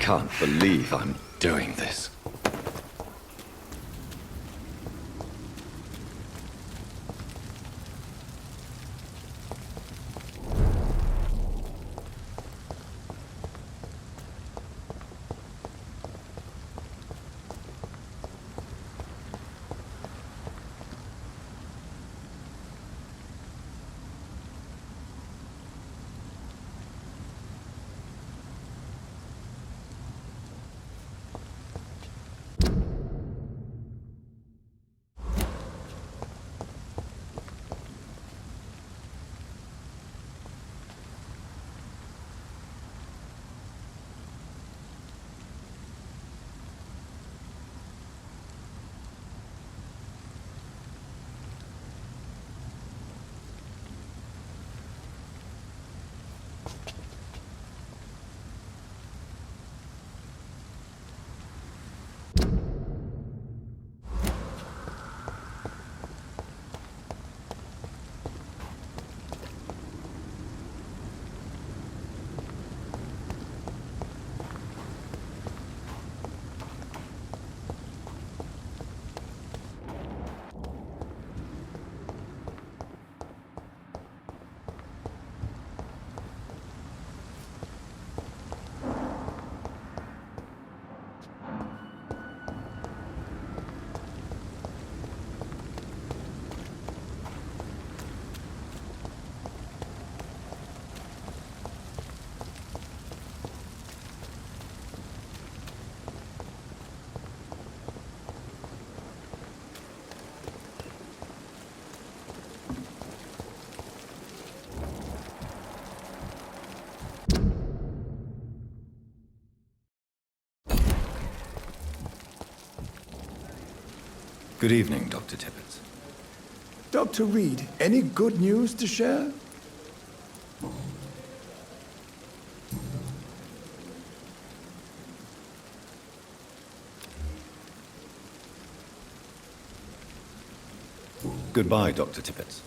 can't believe I'm doing this. Good evening, Dr. Tippett. Dr. Reid, any good news to share? Goodbye, Dr. Tippett.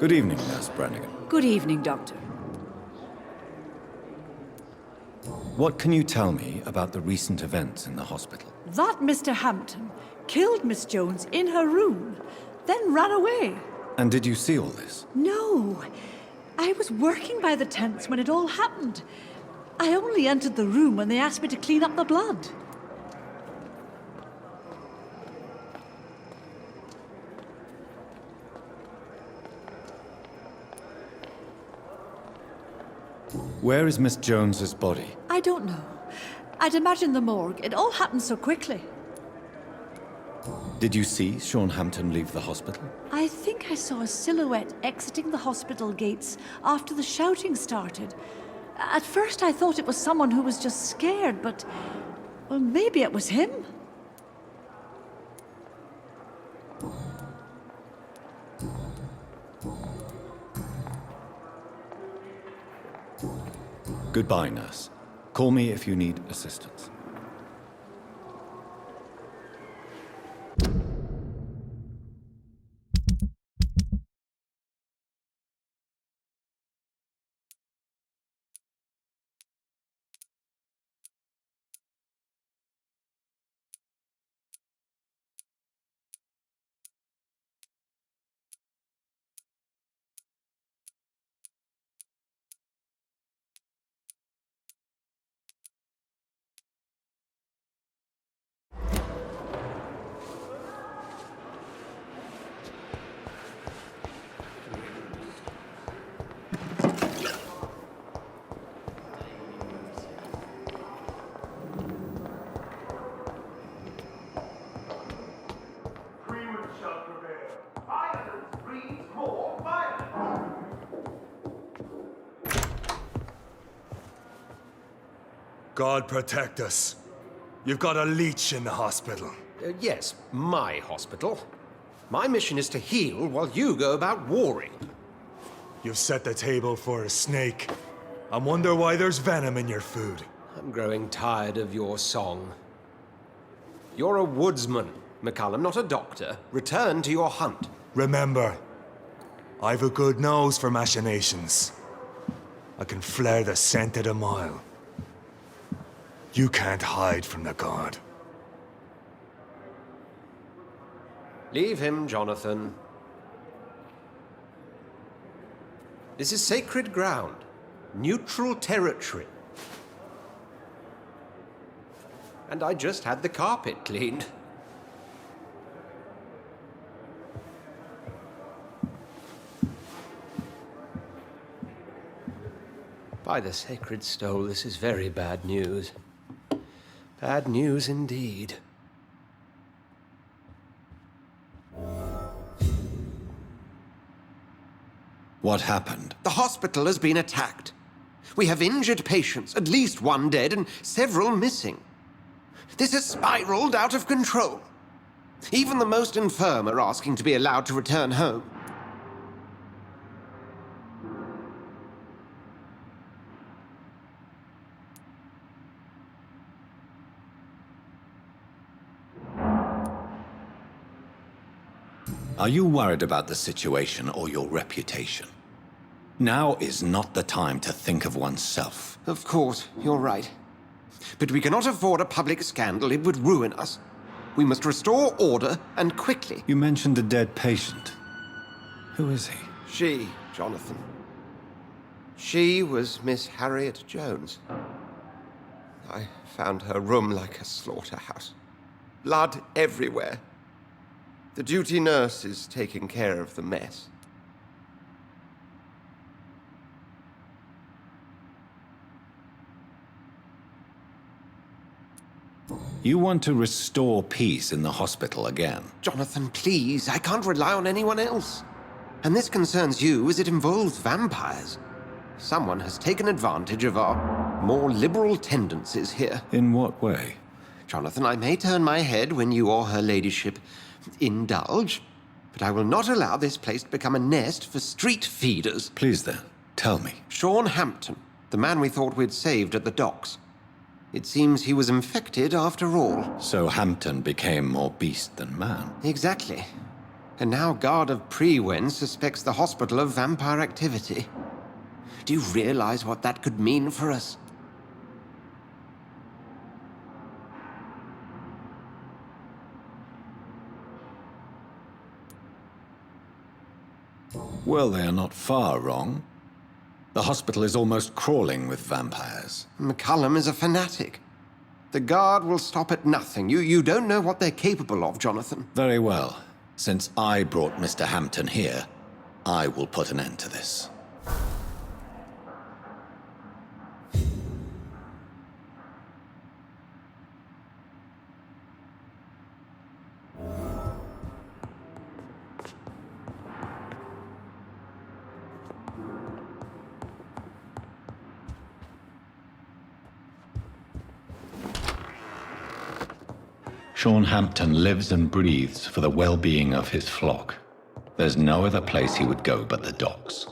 Good evening, Nurse Brannigan. Good evening, Doctor. What can you tell me about the recent events in the hospital? That Mr. Hampton killed Miss Jones in her room, then ran away. And did you see all this? No. I was working by the tents when it all happened. I only entered the room when they asked me to clean up the blood. Where is Miss Jones's body? I don't know. I'd imagine the morgue. It all happened so quickly. Did you see Sean Hampton leave the hospital? I think I saw a silhouette exiting the hospital gates after the shouting started. At first I thought it was someone who was just scared, but... well, maybe it was him. Goodbye, nurse. Call me if you need assistance. God protect us. You've got a leech in the hospital. Yes, my hospital. My mission is to heal while you go about warring. You've set the table for a snake. I wonder why there's venom in your food. I'm growing tired of your song. You're a woodsman, McCallum, not a doctor. Return to your hunt. Remember, I've a good nose for machinations. I can flare the scent at a mile. You can't hide from the god. Leave him, Jonathan. This is sacred ground. Neutral territory. And I just had the carpet cleaned. By the sacred stole, this is very bad news. Bad news indeed. What happened? The hospital has been attacked. We have injured patients, at least one dead and several missing. This has spiraled out of control. Even the most infirm are asking to be allowed to return home. Are you worried about the situation or your reputation? Now is not the time to think of oneself. Of course, you're right. But we cannot afford a public scandal. It would ruin us. We must restore order, and quickly. You mentioned a dead patient. Who is he? She, Jonathan. She was Miss Harriet Jones. I found her room like a slaughterhouse. Blood everywhere. The duty nurse is taking care of the mess. You want to restore peace in the hospital again? Jonathan, please, I can't rely on anyone else. And this concerns you as it involves vampires. Someone has taken advantage of our more liberal tendencies here. In what way? Jonathan, I may turn my head when you or her ladyship indulge, but I will not allow this place to become a nest for street feeders. Please then, tell me. Sean Hampton, the man we thought we'd saved at the docks. It seems he was infected after all. So Hampton became more beast than man. Exactly. And now Guard of Prewen suspects the hospital of vampire activity. Do you realize what that could mean for us? Well, they are not far wrong. The hospital is almost crawling with vampires. McCallum is a fanatic. The Guard will stop at nothing. You don't know what they're capable of, Jonathan. Very well. Since I brought Mr. Hampton here, I will put an end to this. Sean Hampton lives and breathes for the well-being of his flock. There's no other place he would go but the docks.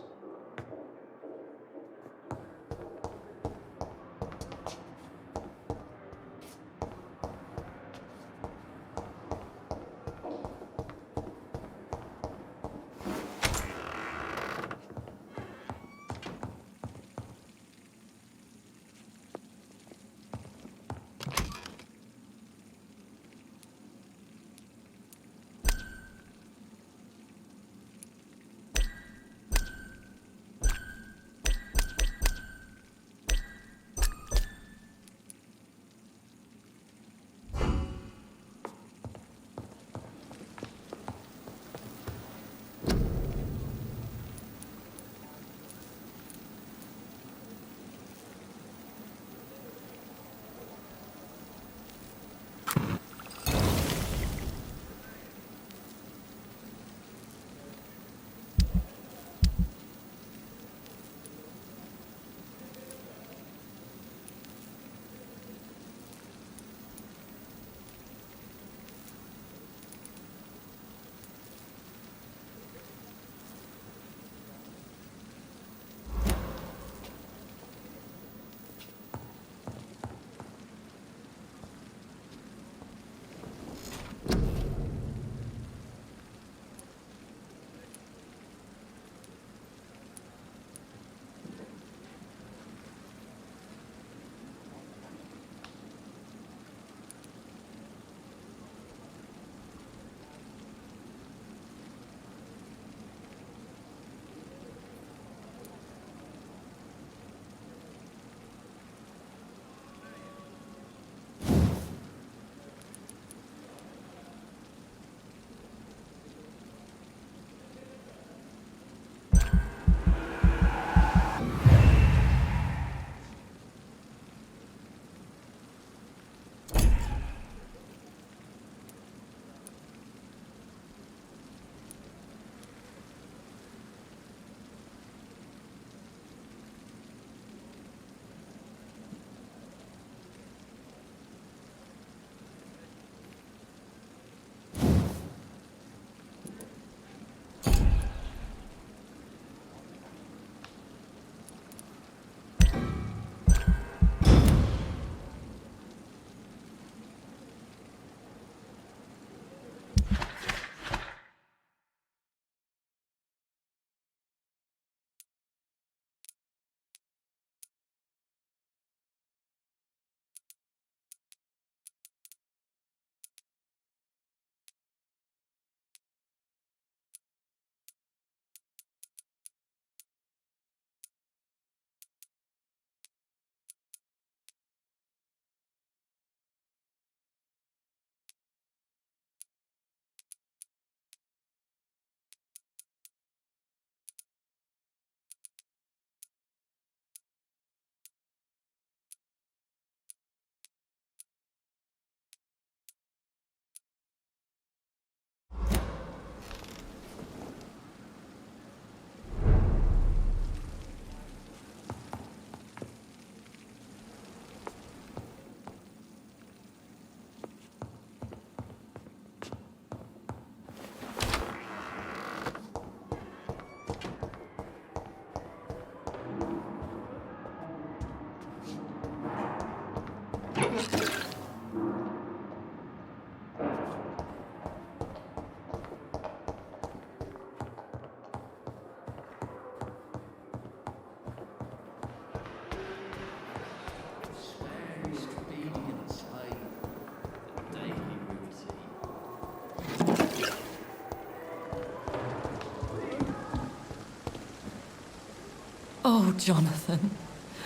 Oh, Jonathan,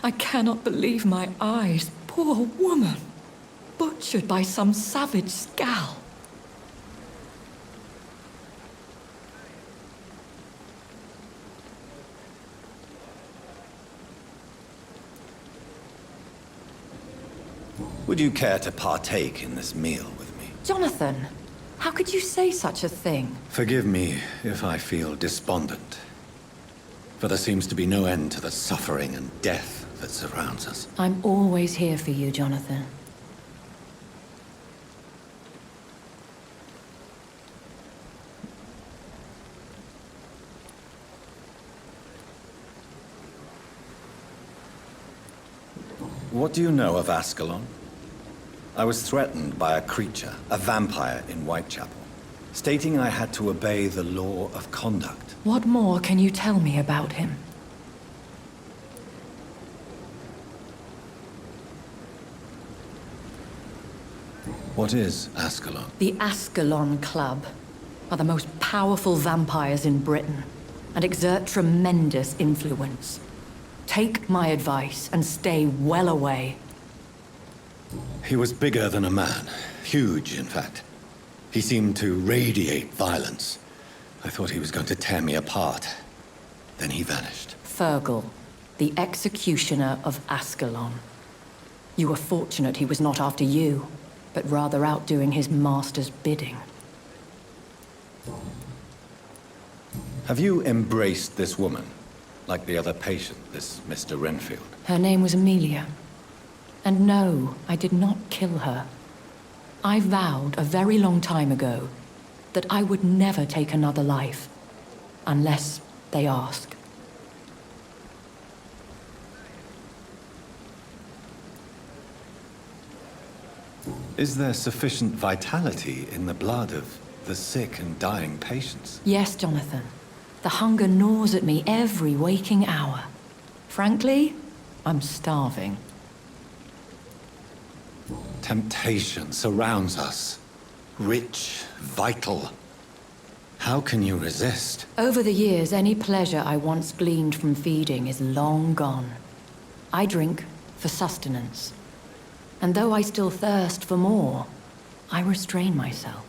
I cannot believe my eyes. Poor woman, butchered by some savage scowl. Would you care to partake in this meal with me? Jonathan, how could you say such a thing? Forgive me if I feel despondent. For there seems to be no end to the suffering and death that surrounds us. I'm always here for you, Jonathan. What do you know of Ascalon? I was threatened by a creature, a vampire in Whitechapel, stating I had to obey the law of conduct. What more can you tell me about him? What is Ascalon? The Ascalon Club are the most powerful vampires in Britain and exert tremendous influence. Take my advice and stay well away. He was bigger than a man. Huge, in fact. He seemed to radiate violence. I thought he was going to tear me apart. Then he vanished. Fergal, the executioner of Ascalon. You were fortunate he was not after you, but rather out doing his master's bidding. Have you embraced this woman? Like the other patient, this Mr. Renfield? Her name was Amelia. And no, I did not kill her. I vowed a very long time ago that I would never take another life, unless they ask. Is there sufficient vitality in the blood of the sick and dying patients? Yes, Jonathan. The hunger gnaws at me every waking hour. Frankly, I'm starving. Temptation surrounds us. Rich, vital. How can you resist? Over the years, any pleasure I once gleaned from feeding is long gone. I drink for sustenance. And though I still thirst for more, I restrain myself.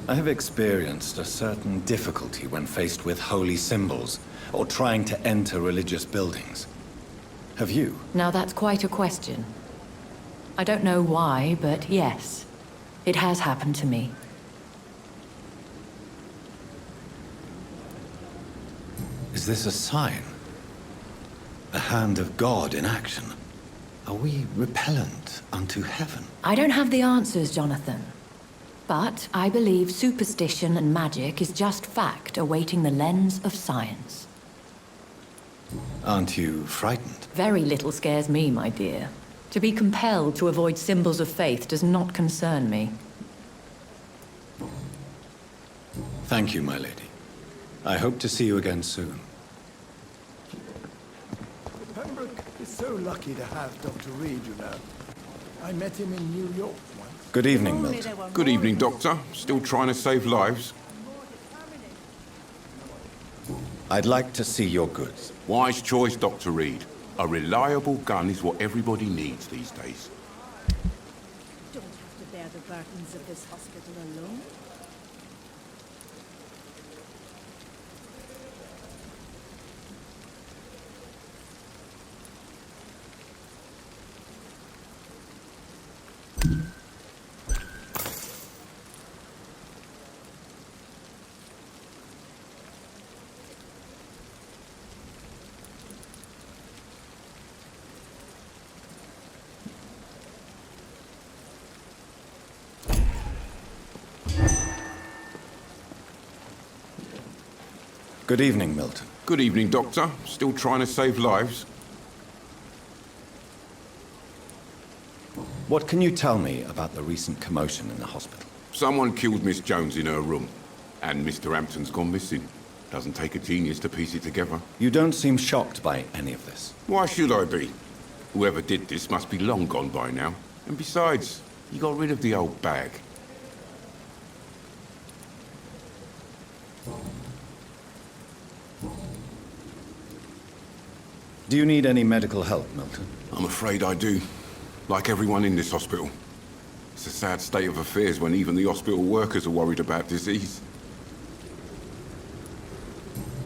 I have experienced a certain difficulty when faced with holy symbols or trying to enter religious buildings. Have you? Now that's quite a question. I don't know why, but yes, it has happened to me. Is this a sign? The hand of God in action? Are we repellent unto heaven? I don't have the answers, Jonathan. But I believe superstition and magic is just fact awaiting the lens of science. Aren't you frightened? Very little scares me, my dear. To be compelled to avoid symbols of faith does not concern me. Thank you, my lady. I hope to see you again soon. Pembroke is so lucky to have Dr. Reid, you know. I met him in New York once. Good evening, Milton. Good evening, Doctor. Still trying to save lives? I'd like to see your goods. Wise choice, Dr. Reid. A reliable gun is what everybody needs these days. Don't have to bear the burdens of this hospital alone. Good evening, Milton. Good evening, Doctor. Still trying to save lives? What can you tell me about the recent commotion in the hospital? Someone killed Miss Jones in her room, and Mr. Hampton's gone missing. Doesn't take a genius to piece it together. You don't seem shocked by any of this. Why should I be? Whoever did this must be long gone by now. And besides, he got rid of the old bag. Do you need any medical help, Milton? I'm afraid I do. Like everyone in this hospital. It's a sad state of affairs when even the hospital workers are worried about disease.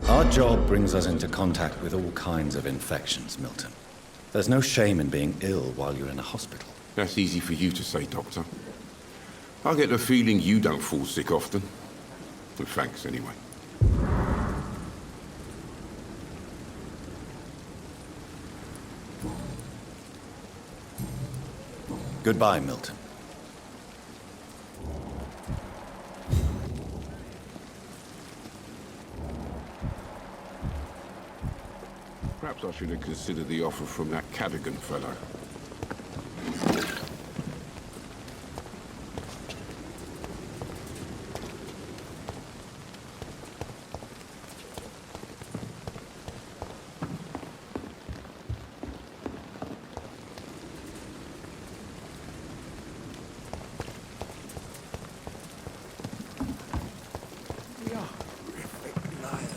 Our job brings us into contact with all kinds of infections, Milton. There's no shame in being ill while you're in a hospital. That's easy for you to say, Doctor. I get the feeling you don't fall sick often. But thanks, anyway. Goodbye, Milton. Perhaps I should have considered the offer from that Cadogan fellow. We are horrific liars.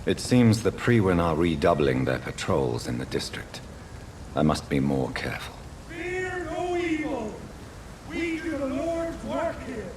It seems the Priwen are redoubling their patrols in the district. I must be more careful. Fear no evil. We do the Lord's work here.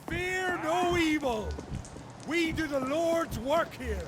Fear no evil. We do the Lord's work here.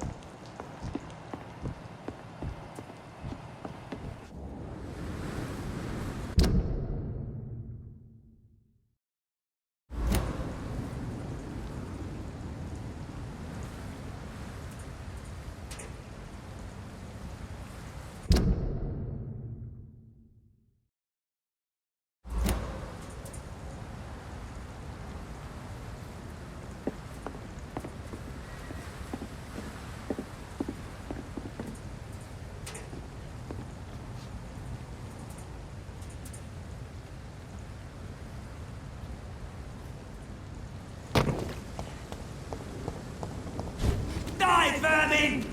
Die, vermin!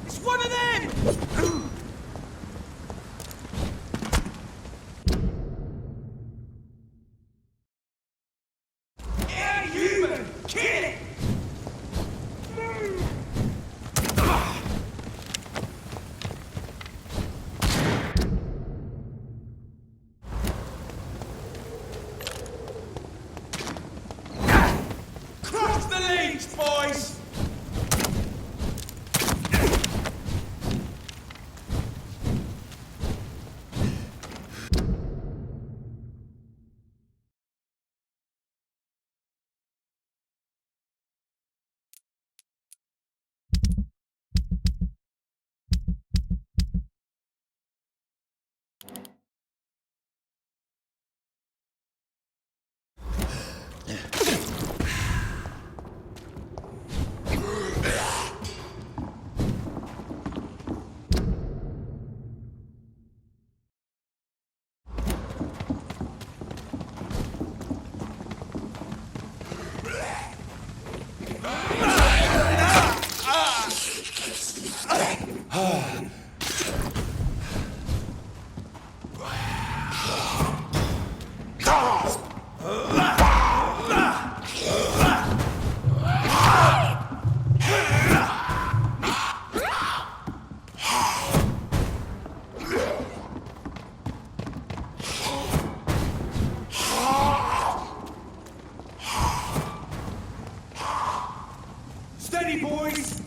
It's one of them! Human! Kill it! boys! Steady, boys!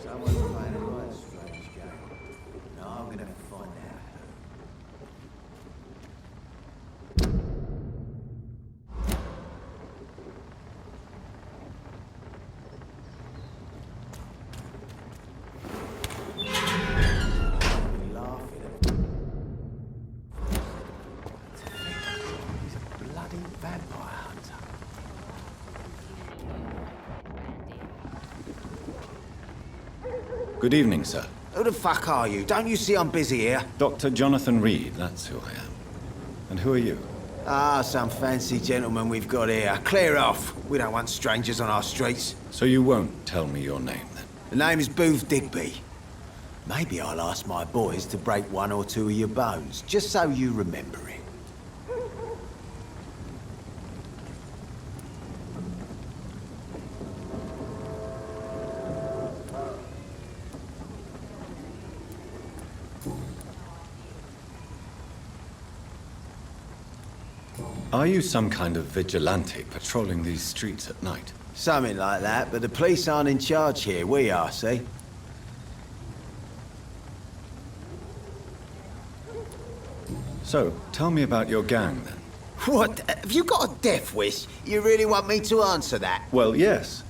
Someone's playing a right strange game. Now I'm gonna find out. Laughing at he's a bloody vampire hunter. Good evening, sir. Who the fuck are you? Don't you see I'm busy here? Dr. Jonathan Reid, that's who I am. And who are you? Ah, some fancy gentleman we've got here. Clear off. We don't want strangers on our streets. So you won't tell me your name, then? The name is Booth Digby. Maybe I'll ask my boys to break one or two of your bones, just so you remember it. Are you some kind of vigilante patrolling these streets at night? Something like that, but the police aren't in charge here. We are, see? So, tell me about your gang, then. What? Have you got a death wish? You really want me to answer that? Well, yes.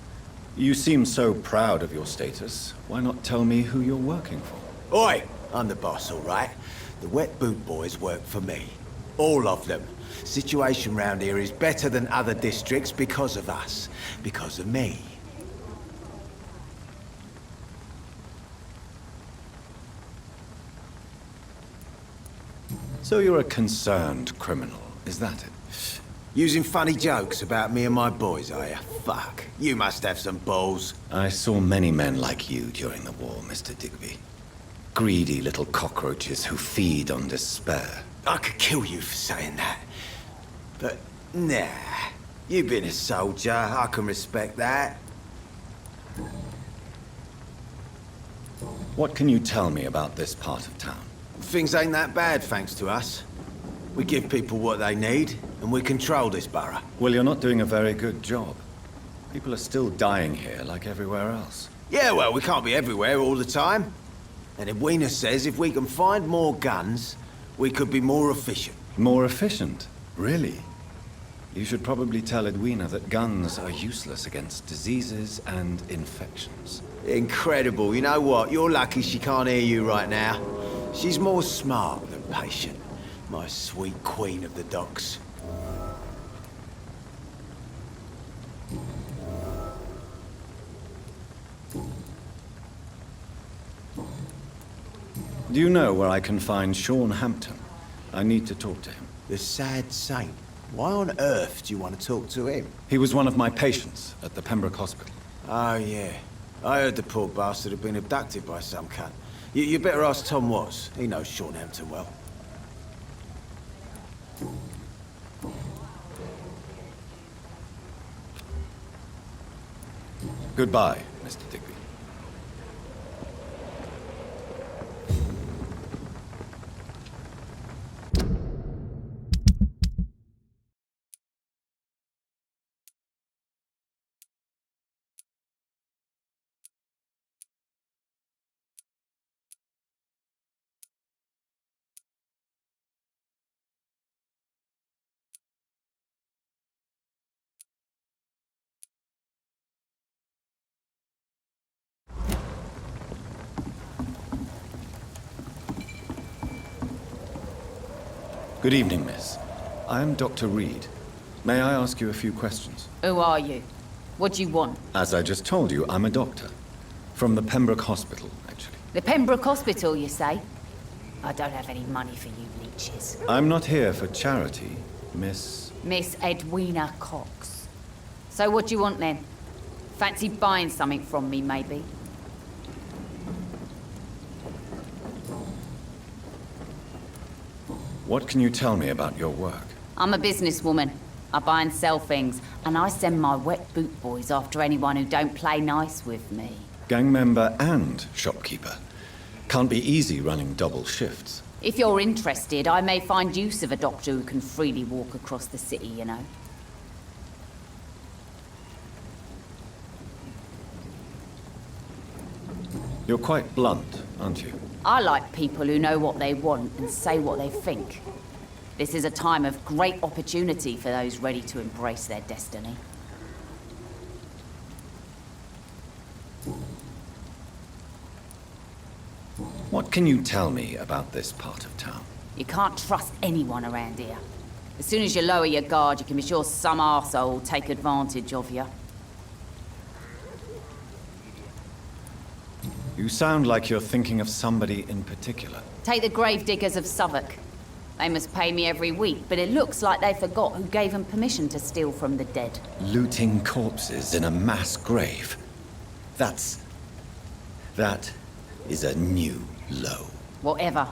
You seem so proud of your status. Why not tell me who you're working for? Oi! I'm the boss, all right? The wet boot boys work for me. All of them. Situation round here is better than other districts because of us. Because of me. So you're a concerned criminal, is that it? Using funny jokes about me and my boys, are you? Fuck. You must have some balls. I saw many men like you during the war, Mr. Digby. Greedy little cockroaches who feed on despair. I could kill you for saying that. But, nah. You've been a soldier. I can respect that. What can you tell me about this part of town? Things ain't that bad, thanks to us. We give people what they need, and we control this borough. Well, you're not doing a very good job. People are still dying here like everywhere else. Yeah, well, we can't be everywhere all the time. And Edwina says if we can find more guns, we could be more efficient. More efficient? Really? You should probably tell Edwina that guns are useless against diseases and infections. Incredible. You know what? You're lucky she can't hear you right now. She's more smart than patient. My sweet queen of the docks. Do you know where I can find Sean Hampton? I need to talk to him. The sad saint. Why on earth do you want to talk to him? He was one of my patients at the Pembroke Hospital. Oh, yeah. I heard the poor bastard had been abducted by some cunt. You better ask Tom Watts. He knows Sean Hampton well. Goodbye, Mr. Digby. Good evening, miss. I am Dr. Reid. May I ask you a few questions? Who are you? What do you want? As I just told you, I'm a doctor. From the Pembroke Hospital, actually. The Pembroke Hospital, you say? I don't have any money for you leeches. I'm not here for charity, Miss... Miss Edwina Cox. So what do you want then? Fancy buying something from me, maybe? What can you tell me about your work? I'm a businesswoman. I buy and sell things, and I send my wet boot boys after anyone who don't play nice with me. Gang member and shopkeeper. Can't be easy running double shifts. If you're interested, I may find use of a doctor who can freely walk across the city, you know. You're quite blunt, aren't you? I like people who know what they want and say what they think. This is a time of great opportunity for those ready to embrace their destiny. What can you tell me about this part of town? You can't trust anyone around here. As soon as you lower your guard, you can be sure some arsehole will take advantage of you. You sound like you're thinking of somebody in particular. Take the gravediggers of Southwark. They must pay me every week, but it looks like they forgot who gave them permission to steal from the dead. Looting corpses in a mass grave. That is a new low. Whatever.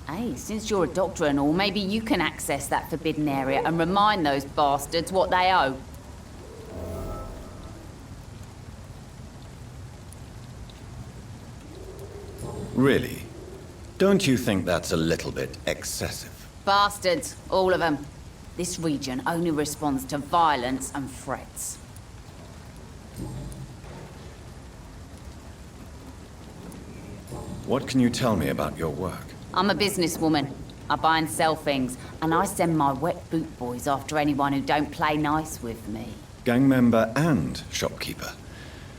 Hey, since you're a doctor and all, maybe you can access that forbidden area and remind those bastards what they owe. Really? Don't you think that's a little bit excessive? Bastards, all of them. This region only responds to violence and threats. What can you tell me about your work? I'm a businesswoman. I buy and sell things, and I send my wet boot boys after anyone who don't play nice with me. Gang member and shopkeeper.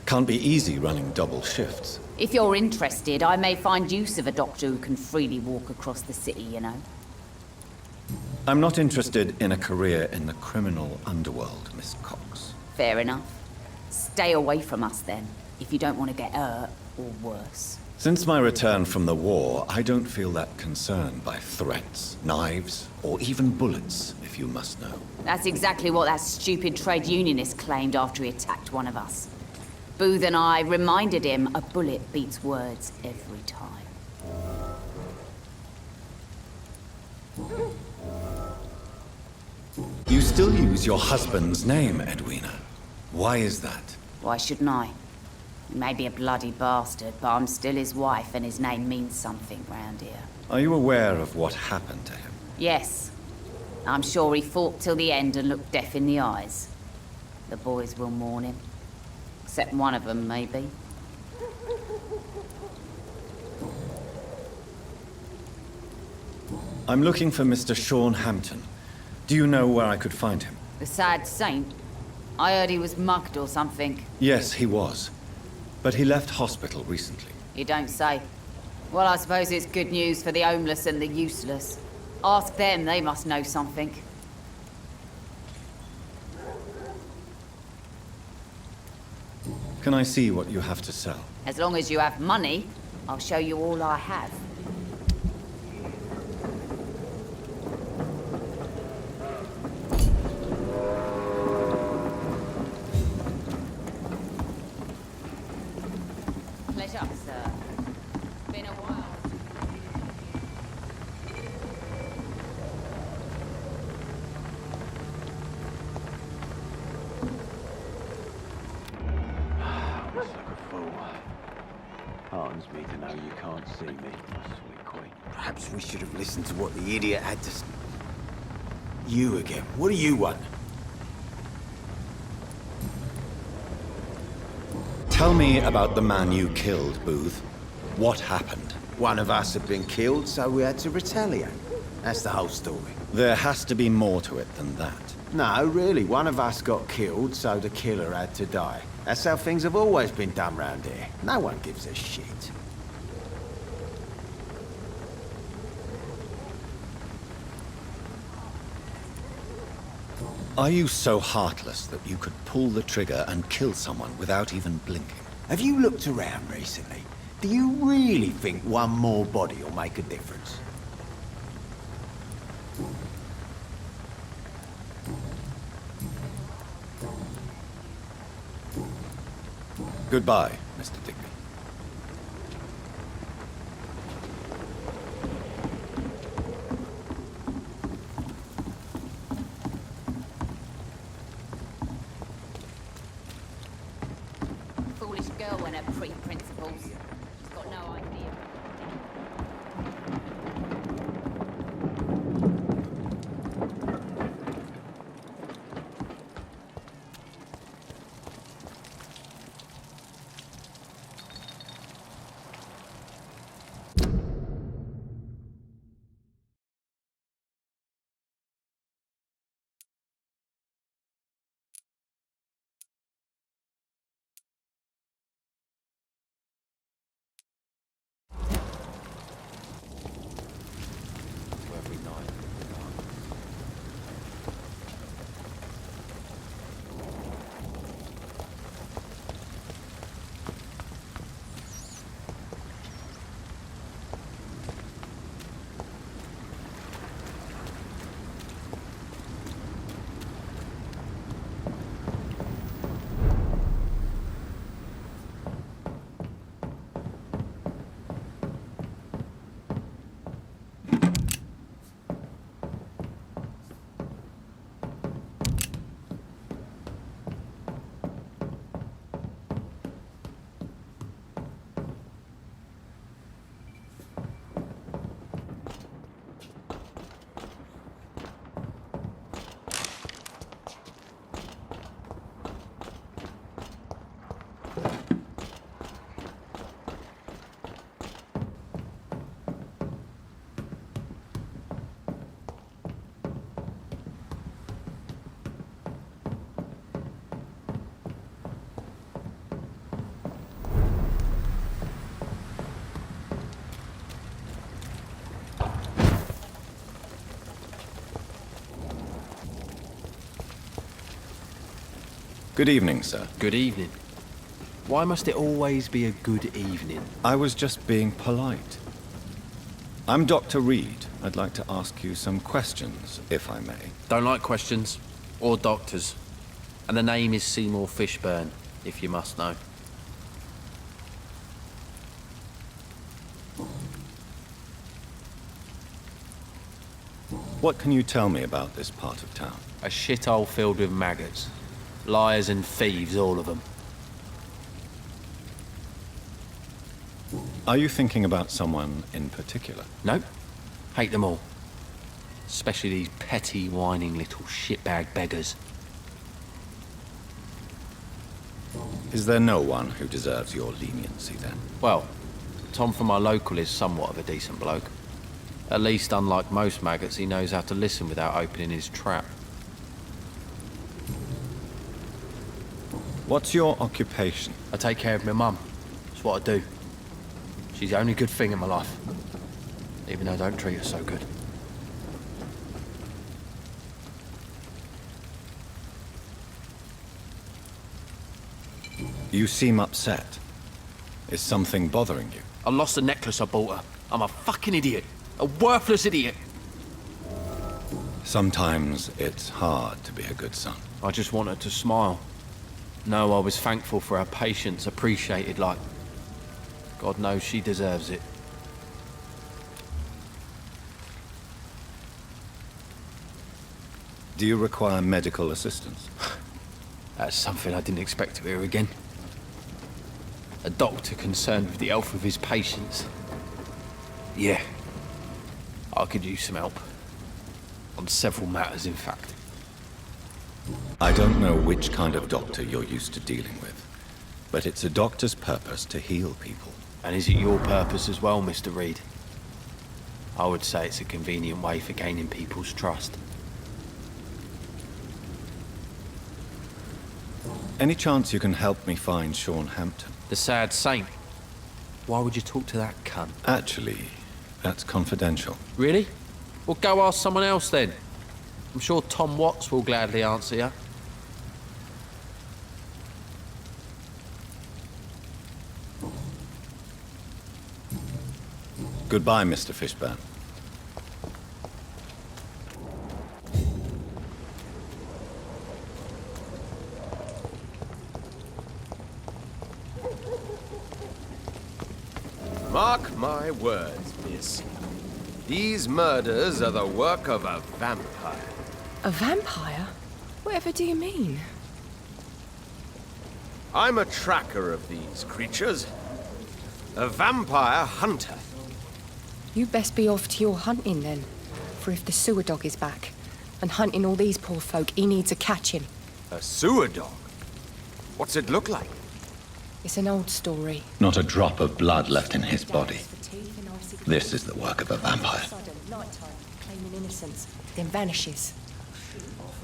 Can't be easy running double shifts. If you're interested, I may find use of a doctor who can freely walk across the city, you know. I'm not interested in a career in the criminal underworld, Miss Cox. Fair enough. Stay away from us then, if you don't want to get hurt or worse. Since my return from the war, I don't feel that concerned by threats, knives, or even bullets, if you must know. That's exactly what that stupid trade unionist claimed after he attacked one of us. Booth and I reminded him a bullet beats words every time. You still use your husband's name, Edwina. Why is that? Why shouldn't I? He may be a bloody bastard, but I'm still his wife and his name means something round here. Are you aware of what happened to him? Yes. I'm sure he fought till the end and looked death in the eyes. The boys will mourn him. Except one of them, maybe. I'm looking for Mr. Sean Hampton. Do you know where I could find him? The sad saint? I heard he was mugged or something. Yes, he was. But he left hospital recently. You don't say. Well, I suppose it's good news for the homeless and the useless. Ask them, they must know something. Can I see what you have to sell? As long as you have money, I'll show you all I have. Pleasure, sir. Been a while. Looks like a fool. Heartens me to know you can't see me, my sweet queen. Perhaps we should have listened to what the idiot had to... You again. What do you want? Tell me about the man you killed, Booth. What happened? One of us had been killed, so we had to retaliate. That's the whole story. There has to be more to it than that. No, really. One of us got killed, so the killer had to die. That's how things have always been done round here. No one gives a shit. Are you so heartless that you could pull the trigger and kill someone without even blinking? Have you looked around recently? Do you really think one more body will make a difference? Goodbye, Mr. Digby. Foolish girl when her pre-principles. She's got no idea. Good evening, sir. Good evening. Why must it always be a good evening? I was just being polite. I'm Dr. Reid. I'd like to ask you some questions, if I may. Don't like questions. Or doctors. And the name is Seymour Fishburne, if you must know. What can you tell me about this part of town? A shithole filled with maggots. Liars and thieves, all of them. Are you thinking about someone in particular? Nope. Hate them all. Especially these petty, whining little shitbag beggars. Is there no one who deserves your leniency, then? Well, Tom from our local is somewhat of a decent bloke. At least, unlike most maggots, he knows how to listen without opening his trap. What's your occupation? I take care of my mum. It's what I do. She's the only good thing in my life. Even though I don't treat her so good. You seem upset. Is something bothering you? I lost the necklace I bought her. I'm a fucking idiot. A worthless idiot. Sometimes it's hard to be a good son. I just want her to smile. No, I was thankful for her patience, appreciated like... God knows she deserves it. Do you require medical assistance? That's something I didn't expect to hear again. A doctor concerned with the health of his patients. Yeah. I could use some help. On several matters, in fact. I don't know which kind of doctor you're used to dealing with, but it's a doctor's purpose to heal people. And is it your purpose as well, Mr. Reid? I would say it's a convenient way for gaining people's trust. Any chance you can help me find Sean Hampton? The sad saint. Why would you talk to that cunt? Actually, that's confidential. Really? Well, go ask someone else then. I'm sure Tom Watts will gladly answer you. Goodbye, Mr. Fishburne. Mark my words, miss. These murders are the work of a vampire. A vampire? Whatever do you mean? I'm a tracker of these creatures. A vampire hunter. You best be off to your hunting then. For if the sewer dog is back and hunting all these poor folk, he needs a catching. A sewer dog? What's it look like? It's an old story. Not a drop of blood left in his body. This is the work of a vampire. Nighttime, claiming innocence, then vanishes.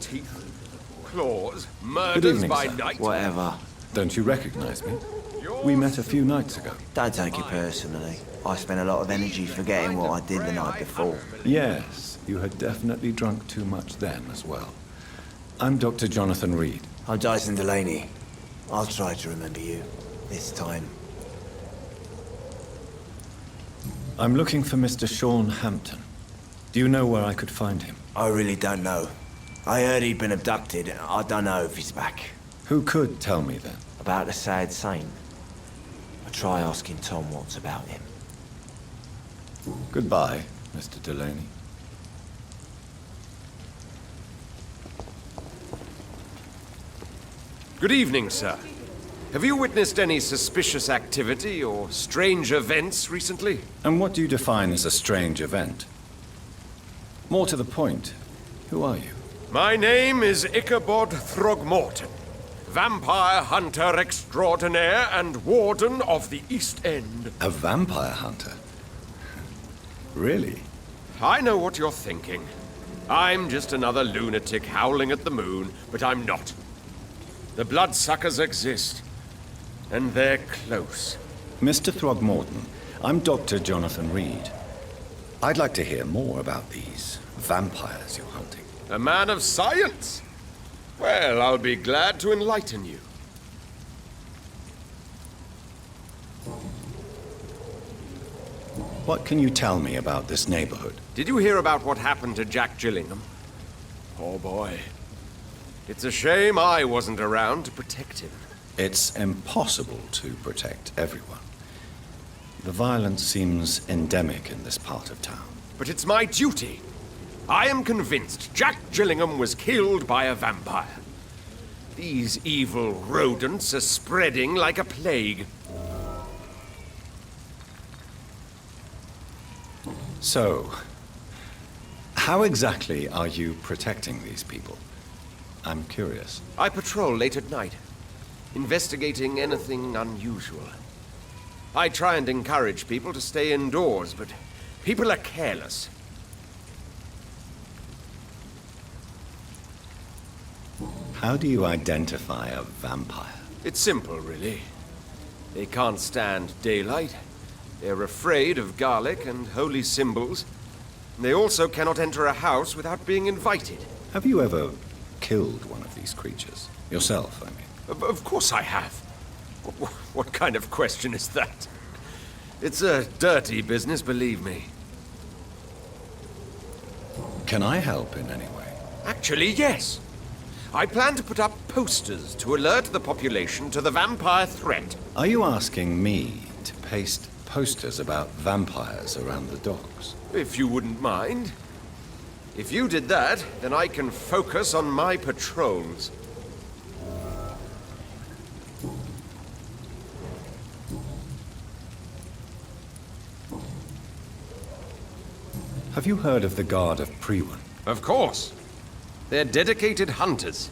Teeth, claws, Good murders evening, by sir. night. Whatever. Don't you recognize me? We met a few nights ago. Don't take it personally. I spent a lot of energy forgetting what I did the night before. Yes, you had definitely drunk too much then as well. I'm Dr. Jonathan Reid. I'm Jason Delaney. I'll try to remember you. This time. I'm looking for Mr. Sean Hampton. Do you know where I could find him? I really don't know. I heard he'd been abducted. I don't know if he's back. Who could tell me then? About the sad saint. I'll try asking Tom Watts about him. Goodbye, Mr. Delaney. Good evening, sir. Have you witnessed any suspicious activity or strange events recently? And what do you define as a strange event? More to the point, who are you? My name is Ichabod Throgmorton, vampire hunter extraordinaire and warden of the East End. A vampire hunter? Really? I know what you're thinking. I'm just another lunatic howling at the moon, but I'm not. The bloodsuckers exist, and they're close. Mr. Throgmorton, I'm Dr. Jonathan Reid. I'd like to hear more about these vampires you're hunting. A man of science! Well, I'll be glad to enlighten you. What can you tell me about this neighborhood? Did you hear about what happened to Jack Gillingham? Oh boy. It's a shame I wasn't around to protect him. It's impossible to protect everyone. The violence seems endemic in this part of town. But it's my duty. I am convinced Jack Gillingham was killed by a vampire. These evil rodents are spreading like a plague. So, how exactly are you protecting these people? I'm curious. I patrol late at night, investigating anything unusual. I try and encourage people to stay indoors, but people are careless. How do you identify a vampire? It's simple, really. They can't stand daylight. They're afraid of garlic and holy symbols. They also cannot enter a house without being invited. Have you ever killed one of these creatures? Yourself, I mean. Of course I have. What kind of question is that? It's a dirty business, believe me. Can I help in any way? Actually, yes. I plan to put up posters to alert the population to the vampire threat. Are you asking me to paste posters about vampires around the docks? If you wouldn't mind. If you did that, then I can focus on my patrols. Have you heard of the Guard of Priwen? Of course. They're dedicated hunters.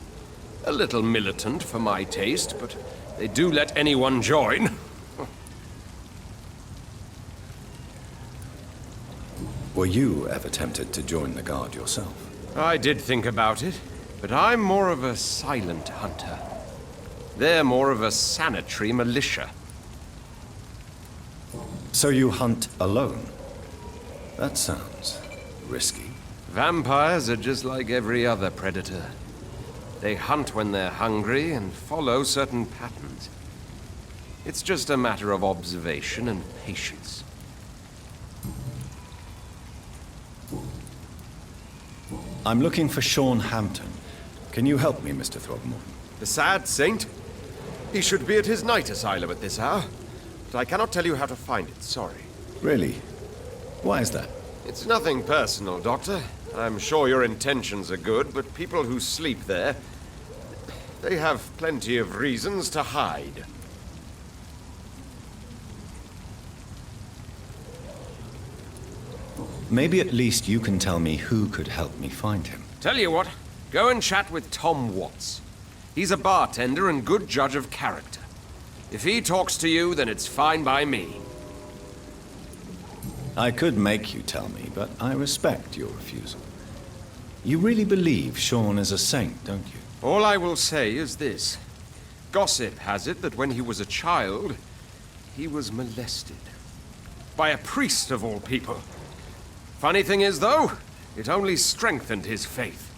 A little militant for my taste, but they do let anyone join. Were you ever tempted to join the Guard yourself? I did think about it, but I'm more of a silent hunter. They're more of a sanitary militia. So you hunt alone? That sounds risky. Vampires are just like every other predator. They hunt when they're hungry and follow certain patterns. It's just a matter of observation and patience. I'm looking for Sean Hampton. Can you help me, Mr. Throgmorton? The sad saint? He should be at his night asylum at this hour. But I cannot tell you how to find it, sorry. Really? Why is that? It's nothing personal, Doctor. I'm sure your intentions are good, but people who sleep there, they have plenty of reasons to hide. Maybe at least you can tell me who could help me find him. Tell you what, go and chat with Tom Watts. He's a bartender and good judge of character. If he talks to you, then it's fine by me. I could make you tell me, but I respect your refusal. You really believe Sean is a saint, don't you? All I will say is this. Gossip has it that when he was a child, he was molested. By a priest of all people. Funny thing is, though, it only strengthened his faith.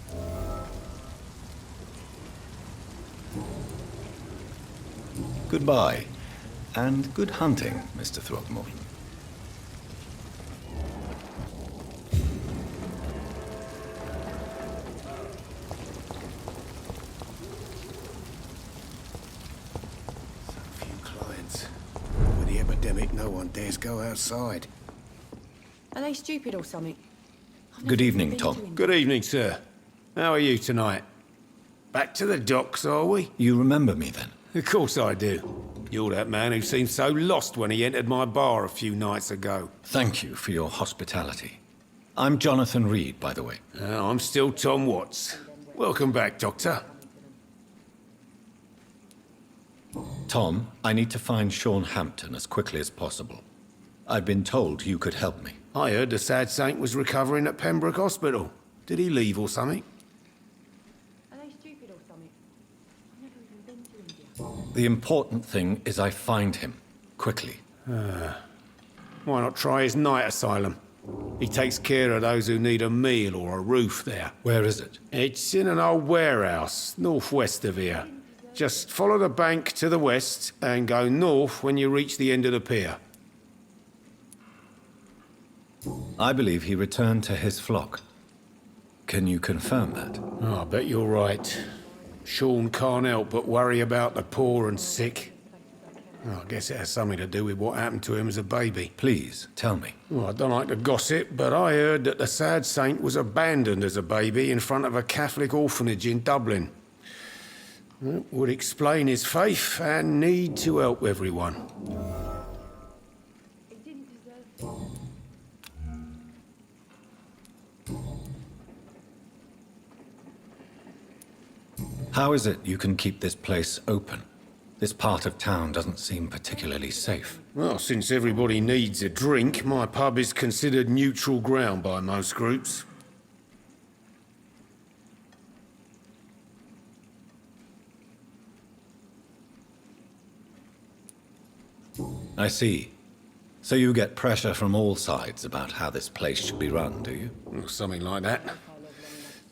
Goodbye, and good hunting, Mr. Throgmorton. With the epidemic, no one dares go outside. Are they stupid or something? Good evening, Tom. Good evening, sir. How are you tonight? Back to the docks, are we? You remember me then? Of course I do. You're that man who seemed so lost when he entered my bar a few nights ago. Thank you for your hospitality. I'm Jonathan Reid, by the way. I'm still Tom Watts. Welcome back, Doctor. Tom, I need to find Sean Hampton as quickly as possible. I've been told you could help me. I heard the sad saint was recovering at Pembroke Hospital. Did he leave or something? Are they stupid or something? I've never even been to India. The important thing is I find him, quickly. Why not try his night asylum? He takes care of those who need a meal or a roof there. Where is it? It's in an old warehouse, northwest of here. Just follow the bank to the west and go north when you reach the end of the pier. I believe he returned to his flock. Can you confirm that? Oh, I bet you're right. Sean can't help but worry about the poor and sick. Oh, I guess it has something to do with what happened to him as a baby. Please, tell me. Well, I don't like to gossip, but I heard that the sad saint was abandoned as a baby in front of a Catholic orphanage in Dublin. That would explain his faith and need to help everyone. How is it you can keep this place open? This part of town doesn't seem particularly safe. Well, since everybody needs a drink, my pub is considered neutral ground by most groups. I see. So you get pressure from all sides about how this place should be run, do you? Well, something like that.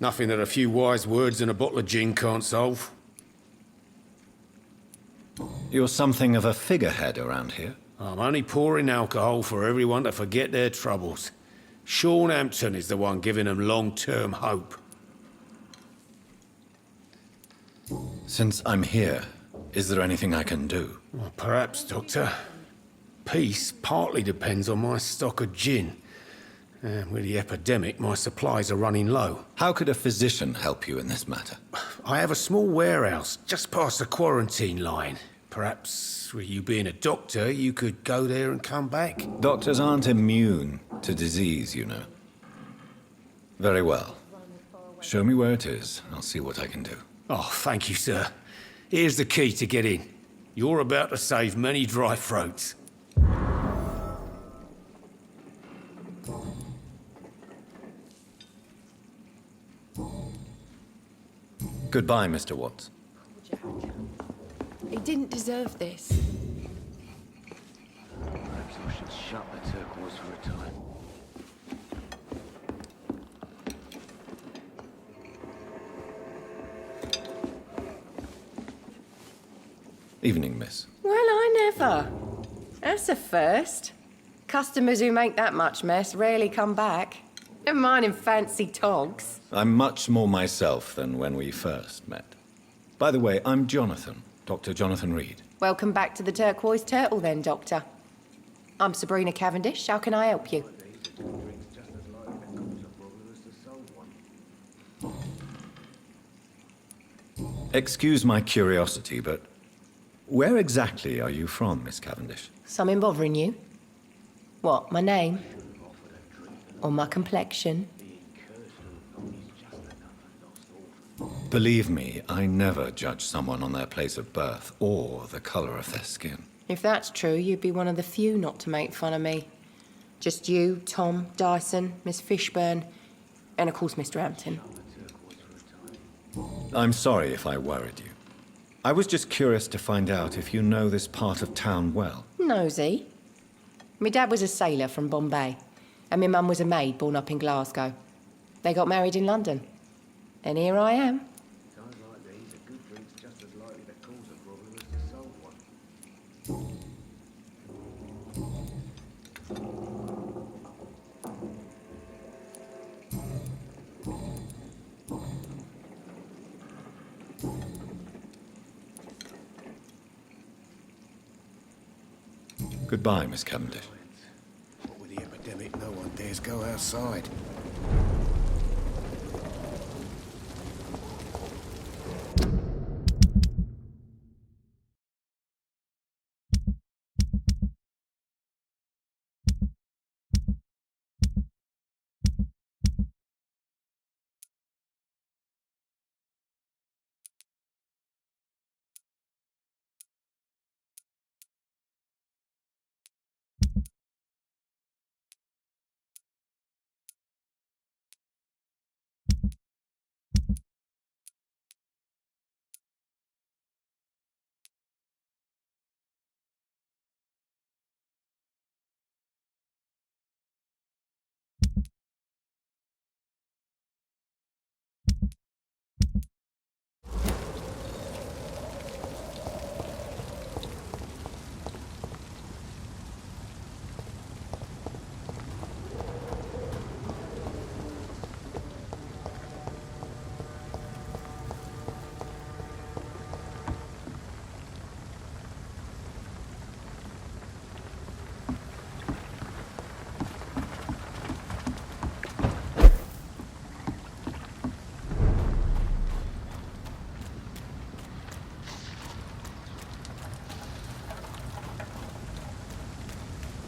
Nothing that a few wise words and a bottle of gin can't solve. You're something of a figurehead around here. I'm only pouring alcohol for everyone to forget their troubles. Sean Hampton is the one giving them long-term hope. Since I'm here, is there anything I can do? Well, perhaps, Doctor. Peace partly depends on my stock of gin. And with the epidemic, my supplies are running low. How could a physician help you in this matter? I have a small warehouse just past the quarantine line. Perhaps, with you being a doctor, you could go there and come back? Doctors aren't immune to disease, you know. Very well. Show me where it is. I'll see what I can do. Oh, thank you, sir. Here's the key to get in. You're about to save many dry throats. Goodbye, Mr. Watts. He didn't deserve this. Perhaps I should shut the turquoise for a time. Evening, miss. Well, I never. That's a first. Customers who make that much mess rarely come back. Never mind in fancy togs. I'm much more myself than when we first met. By the way, I'm Jonathan, Dr. Jonathan Reid. Welcome back to the Turquoise Turtle then, Doctor. I'm Sabrina Cavendish. How can I help you? Excuse my curiosity, but where exactly are you from, Miss Cavendish? Something bothering you? What, my name? Or my complexion? Believe me, I never judge someone on their place of birth or the color of their skin. If that's true, you'd be one of the few not to make fun of me. Just you, Tom, Dyson, Miss Fishburne, and of course Mr. Hampton. I'm sorry if I worried you. I was just curious to find out if you know this part of town well. Nosy. My dad was a sailor from Bombay, and my mum was a maid born up in Glasgow. They got married in London. And here I am. Goodbye, Miss Cavendish. What with the epidemic, no one dares go outside.